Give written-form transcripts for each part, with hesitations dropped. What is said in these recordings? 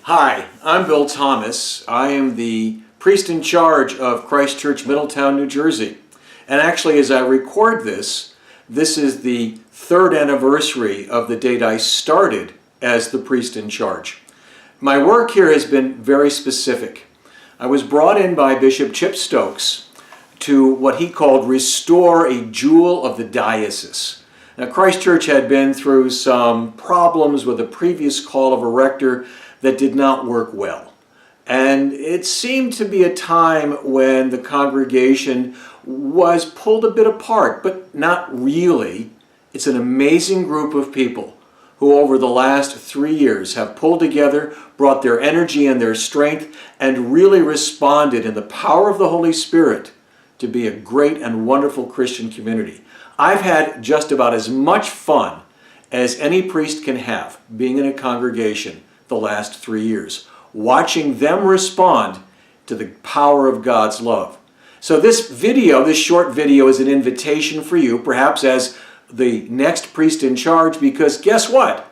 Hi, I'm Bill Thomas. I am the priest in charge of Christ Church, Middletown, New Jersey. And actually, as I record this is the third anniversary of the date I started as the priest in charge. My work here has been very specific. I was brought in by Bishop Chip Stokes to what he called restore a jewel of the diocese. Now, Christ Church had been through some problems with a previous call of a rector that did not work well. And it seemed to be a time when the congregation was pulled a bit apart, but not really. It's an amazing group of people who over the last 3 years have pulled together, brought their energy and their strength, and really responded in the power of the Holy Spirit to be a great and wonderful Christian community. I've had just about as much fun as any priest can have being in a congregation the last 3 years, watching them respond to the power of God's love. So this short video is an invitation for you, perhaps as the next priest in charge, because guess what?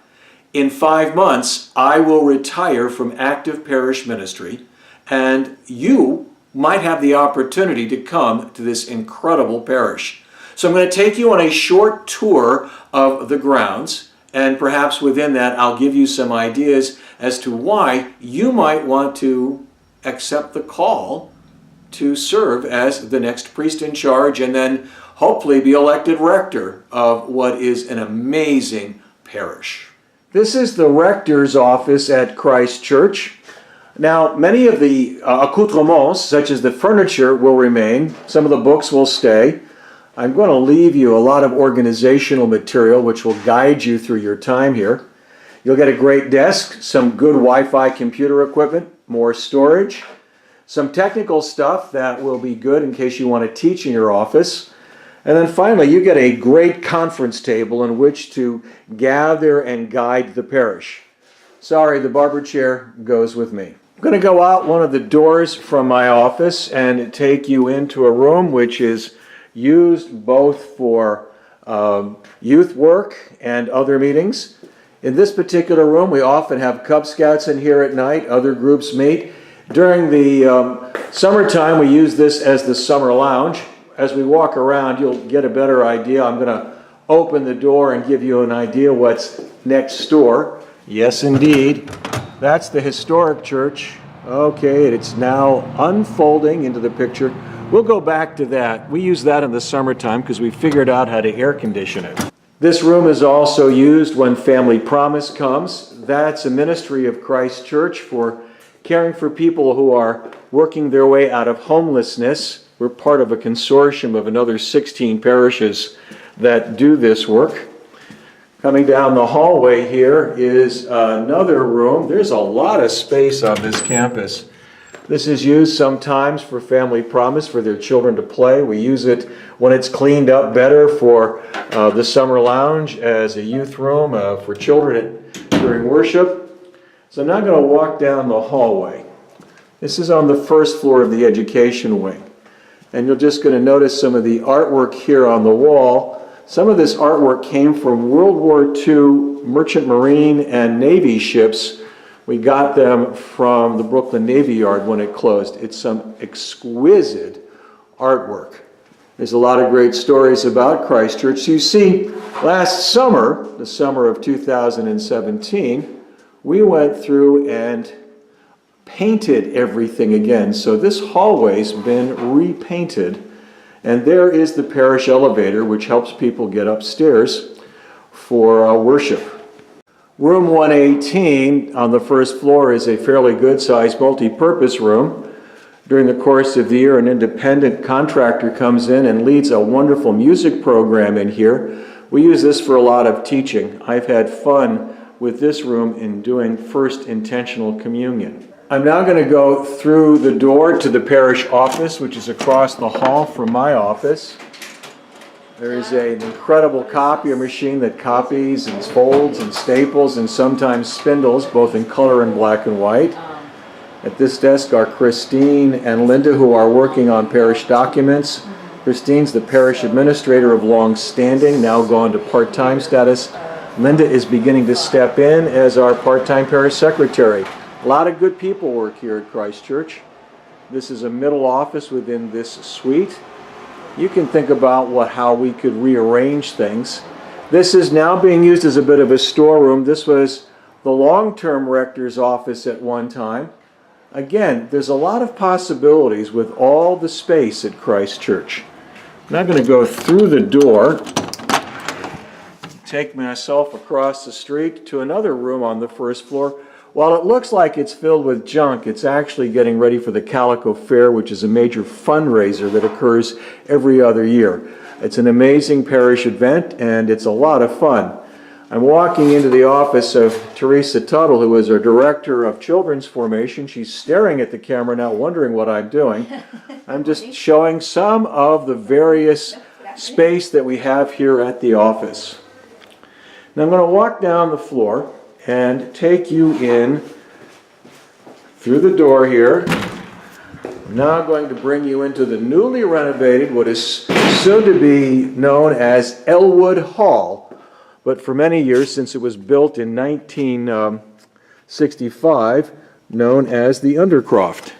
In 5 months, I will retire from active parish ministry, and you might have the opportunity to come to this incredible parish. So I'm going to take you on a short tour of the grounds, and perhaps within that I'll give you some ideas as to why you might want to accept the call to serve as the next priest in charge and then hopefully be elected rector of what is an amazing parish. This is the rector's office at Christ Church. Now, many of the accoutrements, such as the furniture, will remain. Some of the books will stay. I'm going to leave you a lot of organizational material which will guide you through your time here. You'll get a great desk, some good Wi-Fi computer equipment, more storage, some technical stuff that will be good in case you want to teach in your office. And then finally, you get a great conference table in which to gather and guide the parish. Sorry, the barber chair goes with me. I'm going to go out one of the doors from my office and take you into a room which is used both for youth work and other meetings. In this particular room, we often have Cub Scouts in here at night. Other groups meet. During the summertime, we use this as the summer lounge. As we walk around, you'll get a better idea. I'm going to open the door and give you an idea what's next door. Yes, indeed. That's the historic church. Okay, it's now unfolding into the picture. We'll go back to that. We use that in the summertime because we figured out how to air condition it. This room is also used when Family Promise comes. That's a ministry of Christ Church for caring for people who are working their way out of homelessness. We're part of a consortium of another 16 parishes that do this work. Coming down the hallway here is another room. There's a lot of space on this campus. This is used sometimes for Family Promise, for their children to play. We use it when it's cleaned up better for the summer lounge as a youth room for children during worship. So I'm now going to walk down the hallway. This is on the first floor of the education wing. And you're just going to notice some of the artwork here on the wall. Some of this artwork came from World War II merchant marine and Navy ships. We got them from the Brooklyn Navy Yard when it closed. It's some exquisite artwork. There's a lot of great stories about Christ Church. So you see, last summer, the summer of 2017, we went through and painted everything again. So this hallway's been repainted. And there is the parish elevator, which helps people get upstairs for worship. Room 118 on the first floor is a fairly good-sized multi-purpose room. During the course of the year, an independent contractor comes in and leads a wonderful music program in here. We use this for a lot of teaching. I've had fun with this room in doing First Intentional Communion. I'm now going to go through the door to the parish office, which is across the hall from my office. There is an incredible copier machine that copies and folds and staples and sometimes spindles, both in color and black and white. At this desk are Christine and Linda, who are working on parish documents. Christine's the parish administrator of long standing, now gone to part-time status. Linda is beginning to step in as our part-time parish secretary. A lot of good people work here at Christ Church. This is a middle office within this suite. You can think about how we could rearrange things. This is now being used as a bit of a storeroom. This was the long-term rector's office at one time. Again, there's a lot of possibilities with all the space at Christ Church. I'm now going to go through the door, take myself across the street to another room on the first floor. While it looks like it's filled with junk, it's actually getting ready for the Calico Fair, which is a major fundraiser that occurs every other year. It's an amazing parish event, and it's a lot of fun. I'm walking into the office of Teresa Tuttle, who is our Director of Children's Formation. She's staring at the camera now, wondering what I'm doing. I'm just showing some of the various space that we have here at the office. Now I'm going to walk down the floor and take you in through the door here. I'm now going to bring you into the newly renovated, what is soon to be known as Elwood Hall, but for many years, since it was built in 1965, known as the Undercroft.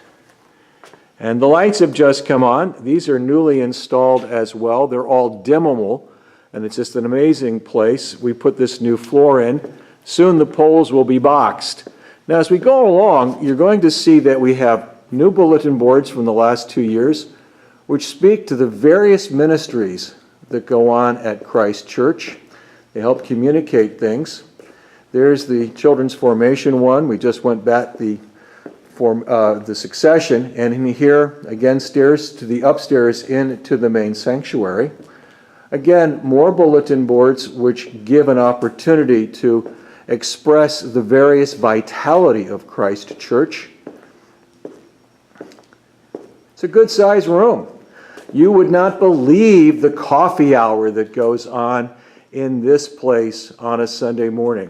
And the lights have just come on. These are newly installed as well. They're all dimmable, and it's just an amazing place. We put this new floor in. Soon the poles will be boxed. Now as we go along, you're going to see that we have new bulletin boards from the last 2 years, which speak to the various ministries that go on at Christ Church. They help communicate things. There's the Children's Formation one. We just went back the succession, and in here, again, stairs to the upstairs into the main sanctuary. Again, more bulletin boards which give an opportunity to express the various vitality of Christ Church. It's a good-sized room. You would not believe the coffee hour that goes on in this place on a Sunday morning.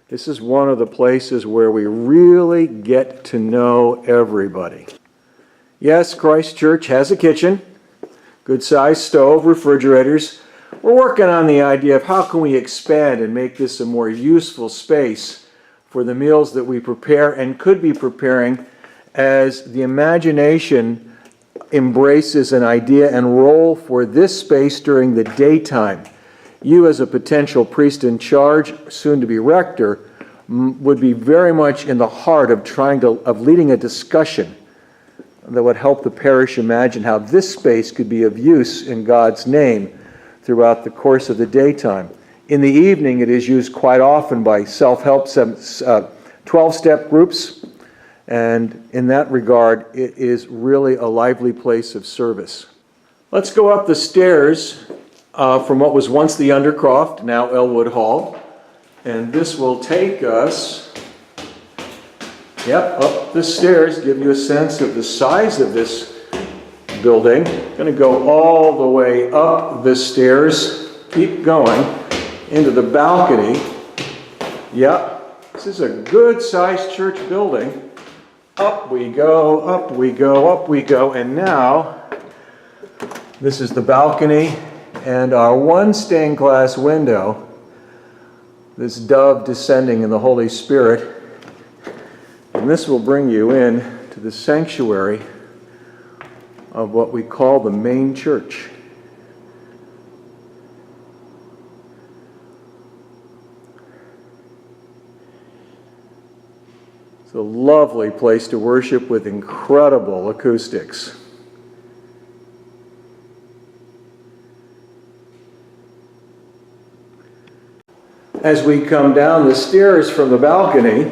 This is one of the places where we really get to know everybody. Yes, Christ Church has a kitchen, good-sized stove, refrigerators. We're working on the idea of how can we expand and make this a more useful space for the meals that we prepare and could be preparing as the imagination embraces an idea and role for this space during the daytime. You as a potential priest in charge, soon to be rector, would be very much in the heart of leading a discussion that would help the parish imagine how this space could be of use in God's name throughout the course of the daytime. In the evening, it is used quite often by self-help 12-step groups, and in that regard, it is really a lively place of service. Let's go up the stairs from what was once the Undercroft, now Elwood Hall, and this will take us up the stairs, give you a sense of the size of this building. Going to go all the way up the stairs, keep going into the balcony. This is a good-sized church building. Up we go, up we go, up we go, and now this is the balcony and our one stained glass window, this dove descending in the Holy Spirit, and this will bring you in to the sanctuary of what we call the main church. It's a lovely place to worship with incredible acoustics. As we come down the stairs from the balcony,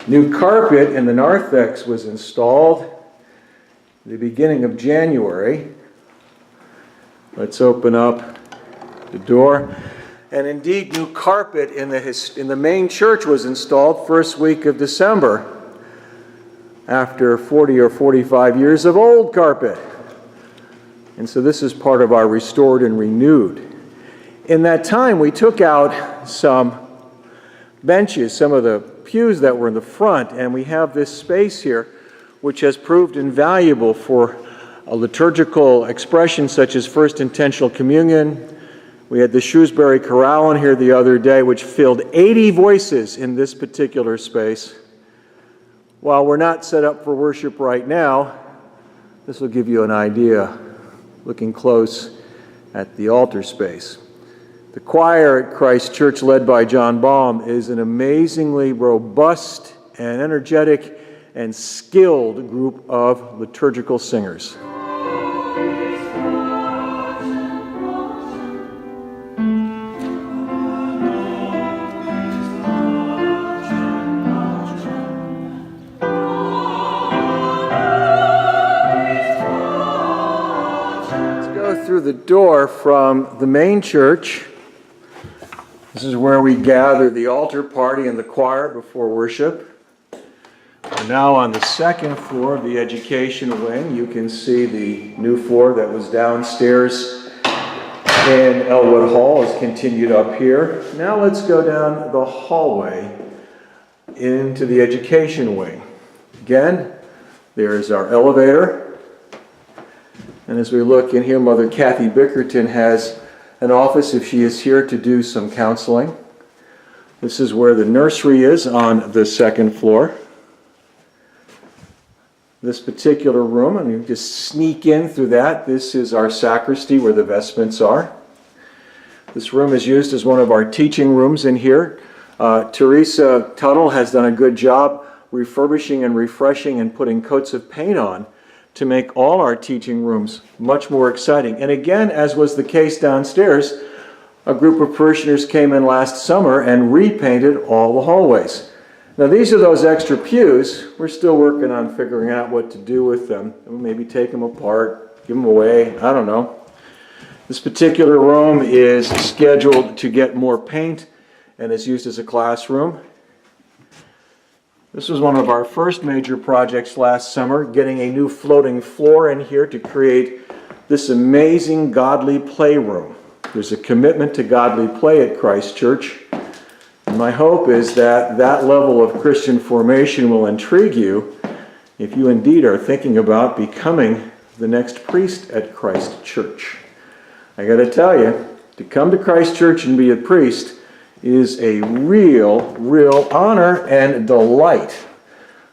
new carpet in the narthex was installed at the beginning of January. Let's open up the door. And indeed, new carpet in the main church was installed first week of December, after 40 or 45 years of old carpet. And so this is part of our restored and renewed. In that time, we took out some benches, some of the pews that were in the front, and we have this space here which has proved invaluable for a liturgical expression such as First Intentional Communion. We had the Shrewsbury Chorale in here the other day, which filled 80 voices in this particular space. While we're not set up for worship right now, this will give you an idea, looking close at the altar space. The choir at Christ Church, led by John Baum, is an amazingly robust and energetic and skilled group of liturgical singers. Through the door from the main church. This is where we gather the altar party and the choir before worship. We're now on the second floor of the education wing. You can see the new floor that was downstairs in Elwood Hall is continued up here. Now let's go down the hallway into the education wing. Again, there's our elevator. And as we look in here, Mother Kathy Bickerton has an office if she is here to do some counseling. This is where the nursery is on the second floor. This particular room, and you just sneak in through that. This is our sacristy where the vestments are. This room is used as one of our teaching rooms in here. Teresa Tuttle has done a good job refurbishing and refreshing and putting coats of paint on to make all our teaching rooms much more exciting. And again, as was the case downstairs, a group of parishioners came in last summer and repainted all the hallways. Now these are those extra pews. We're still working on figuring out what to do with them. Maybe take them apart, give them away, I don't know. This particular room is scheduled to get more paint and is used as a classroom. This was one of our first major projects last summer, getting a new floating floor in here to create this amazing godly playroom. There's a commitment to godly play at Christ Church. And my hope is that that level of Christian formation will intrigue you if you indeed are thinking about becoming the next priest at Christ Church. I got to tell you, to come to Christ Church and be a priest is a real honor and delight.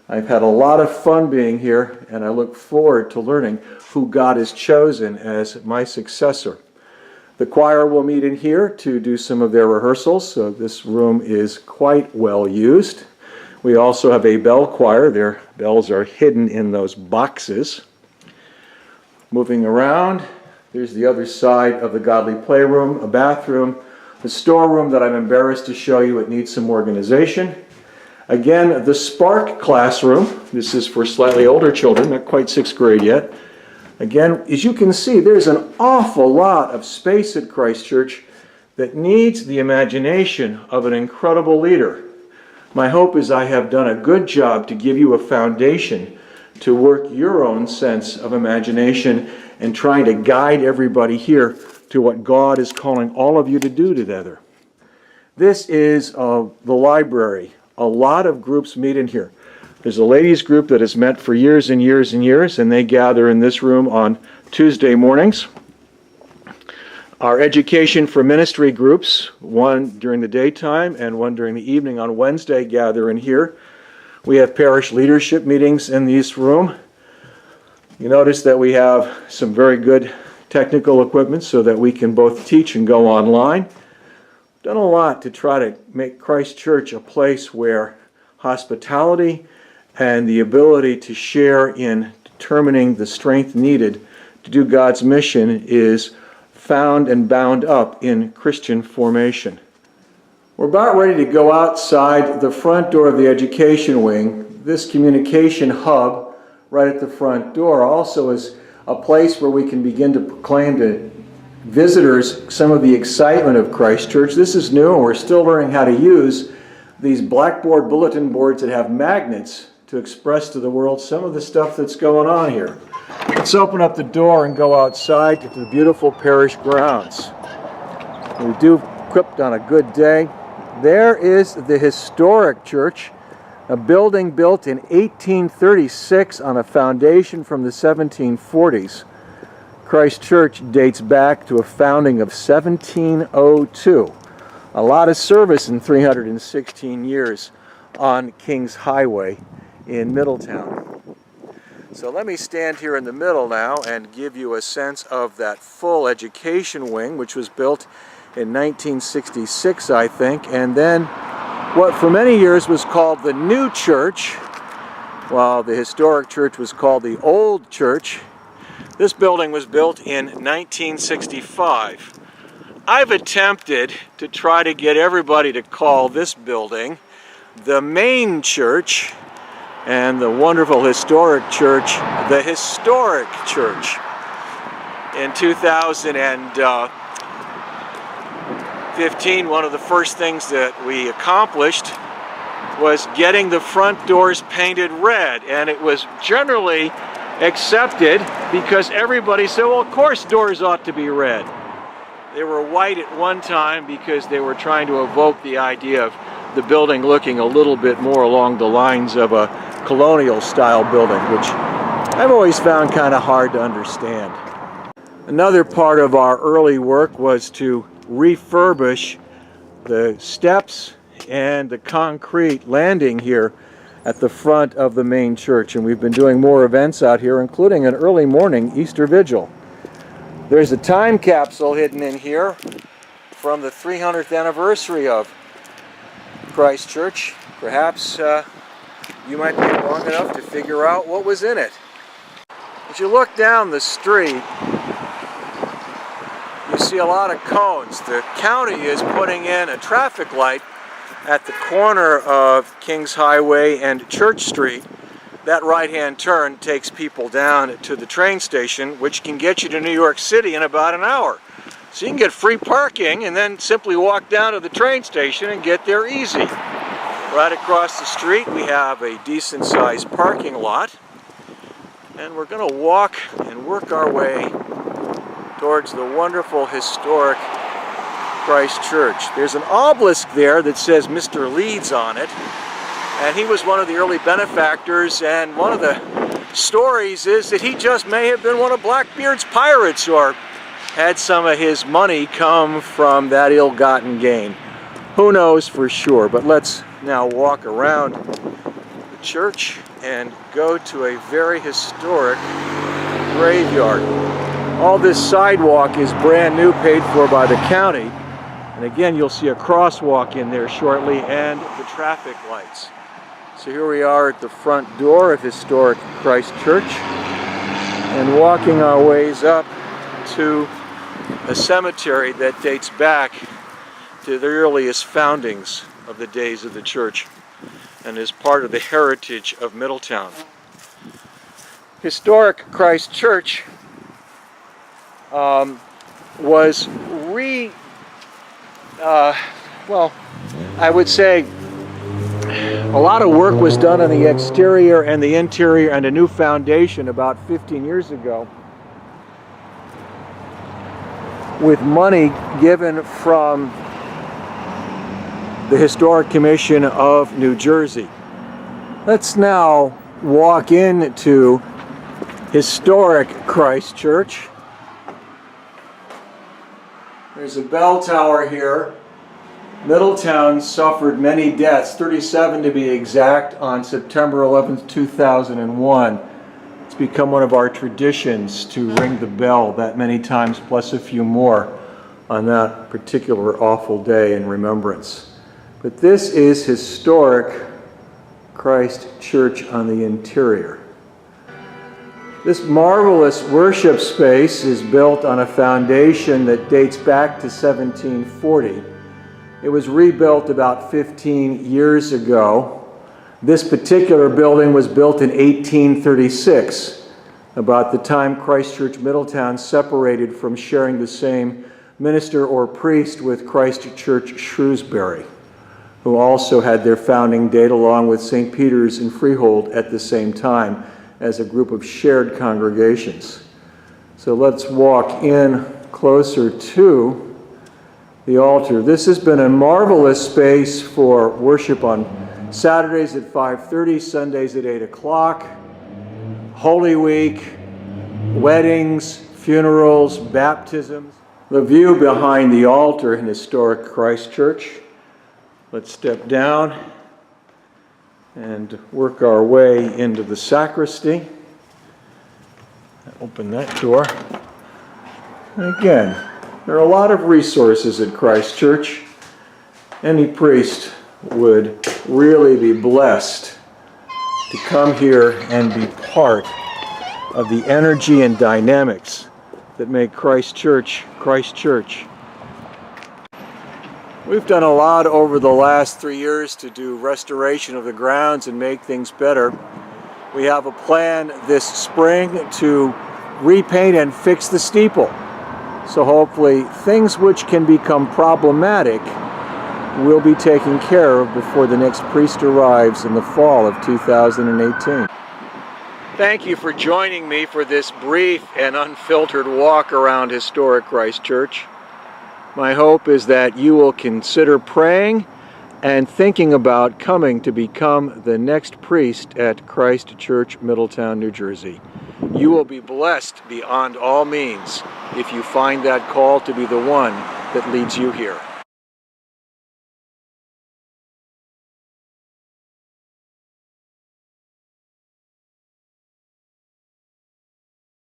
I've had a lot of fun being here, and I look forward to learning who God has chosen as my successor. The choir will meet in here to do some of their rehearsals, so this room is quite well used. We also have a bell choir. Their bells are hidden in those boxes. Moving around, there's the other side of the godly playroom, a bathroom, the storeroom that I'm embarrassed to show you. It needs some organization. Again, the Spark classroom. This is for slightly older children, not quite 6th grade yet. Again, as you can see, there's an awful lot of space at Christ Church that needs the imagination of an incredible leader. My hope is I have done a good job to give you a foundation to work your own sense of imagination and trying to guide everybody here to what God is calling all of you to do together. This is the library. A lot of groups meet in here. There's a ladies group that has met for years and years and years, and they gather in this room on Tuesday mornings. Our education for ministry groups, one during the daytime and one during the evening on Wednesday, gather in here. We have parish leadership meetings in this room. You notice that we have some very good technical equipment so that we can both teach and go online. Done a lot to try to make Christ Church a place where hospitality and the ability to share in determining the strength needed to do God's mission is found and bound up in Christian formation. We're about ready to go outside the front door of the education wing. This communication hub right at the front door also is a place where we can begin to proclaim to visitors some of the excitement of Christ Church. This is new, and we're still learning how to use these blackboard bulletin boards that have magnets to express to the world some of the stuff that's going on here. Let's open up the door and go outside to the beautiful parish grounds. We do equipped on a good day. There is the historic church, a building built in 1836 on a foundation from the 1740s. Christ Church dates back to a founding of 1702. A lot of service in 316 years on King's Highway in Middletown. So let me stand here in the middle now and give you a sense of that full education wing, which was built in 1966, I think, and then what for many years was called the New Church, while the historic church was called the Old Church. This building was built in 1965. I've attempted to try to get everybody to call this building the main church, and the wonderful historic church the historic church. In 2015, one of the first things that we accomplished was getting the front doors painted red, and it was generally accepted because everybody said, well, of course doors ought to be red. They were white at one time because they were trying to evoke the idea of the building looking a little bit more along the lines of a colonial style building, which I've always found kind of hard to understand. Another part of our early work was to refurbish the steps and the concrete landing here at the front of the main church, and we've been doing more events out here, including an early morning Easter vigil. There's a time capsule hidden in here from the 300th anniversary of Christ Church. Perhaps you might be long enough to figure out what was in it. As you look down the street, you see a lot of cones. The county is putting in a traffic light at the corner of Kings Highway and Church Street. That right-hand turn takes people down to the train station, which can get you to New York City in about an hour. So you can get free parking and then simply walk down to the train station and get there easy. Right across the street we have a decent-sized parking lot, and we're going to walk and work our way towards the wonderful historic Christ Church. There's an obelisk there that says Mr. Leeds on it, and he was one of the early benefactors, and one of the stories is that he just may have been one of Blackbeard's pirates or had some of his money come from that ill-gotten gain. Who knows for sure, but let's now walk around the church and go to a very historic graveyard. All this sidewalk is brand new, paid for by the county, and again you'll see a crosswalk in there shortly and the traffic lights. So here we are at the front door of historic Christ Church and walking our ways up to a cemetery that dates back to the earliest foundings of the days of the church and is part of the heritage of Middletown. Historic Christ Church was I would say a lot of work was done on the exterior and the interior and a new foundation about 15 years ago, with money given from the Historic Commission of New Jersey. Let's now walk into historic Christ Church. There's a bell tower here. Middletown suffered many deaths, 37 to be exact, on September 11th, 2001. It's become one of our traditions to ring the bell that many times, plus a few more, on that particular awful day in remembrance. But this is historic Christ Church on the interior. This marvelous worship space is built on a foundation that dates back to 1740. It was rebuilt about 15 years ago. This particular building was built in 1836, about the time Christ Church Middletown separated from sharing the same minister or priest with Christ Church Shrewsbury, who also had their founding date along with St. Peter's in Freehold at the same time as a group of shared congregations. So let's walk in closer to the altar. This has been a marvelous space for worship on Saturdays at 5:30, Sundays at 8 o'clock, Holy Week, weddings, funerals, baptisms. The view behind the altar in historic Christ Church. Let's step down and work our way into the sacristy. Open that door. And again, there are a lot of resources at Christ Church. Any priest would really be blessed to come here and be part of the energy and dynamics that make Christ Church, Christ Church. We've done a lot over the last 3 years to do restoration of the grounds and make things better. We have a plan this spring to repaint and fix the steeple. So hopefully things which can become problematic will be taken care of before the next priest arrives in the fall of 2018. Thank you for joining me for this brief and unfiltered walk around historic Christ Church. My hope is that you will consider praying and thinking about coming to become the next priest at Christ Church, Middletown, New Jersey. You will be blessed beyond all means if you find that call to be the one that leads you here.